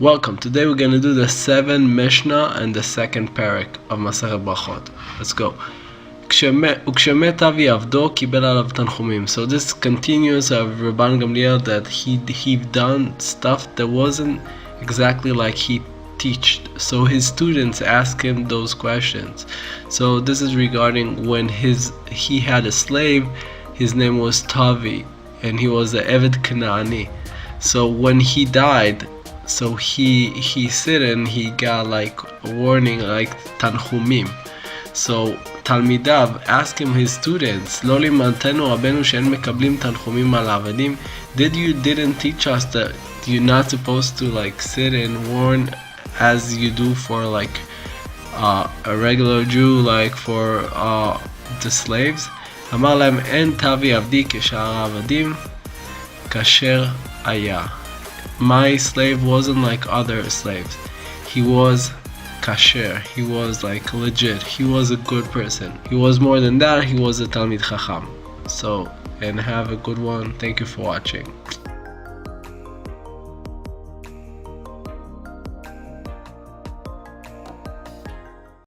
Welcome. Today we're going to do the 7 Mishnah and the second parak of Maschet Berakhot. Let's go. וכשמת אבי עבדו קיבל עליו תנחומים. So this continues of Rabban Gamliel that he done stuff that wasn't exactly like he teached. So his students ask him those questions. So this is regarding when he had a slave. His name was Tavi and he was the Eved Kanaani. So when he died, so he said and he got like a warning like Tanchumim. So Talmidav asked him, his students, Lo limantenu rabenu she'en mekablim tanchumim al avadim. Didn't teach us that you're not supposed to like sit and warn as you do for like a regular Jew, like for the slaves. Amar lahem en tavi avdi keshar avadim kasher aya. My slave wasn't like other slaves. He was kasher. He was like legit. He was a good person. He was more than that. He was a Talmid Chacham. So, and have a good one. Thank you for watching.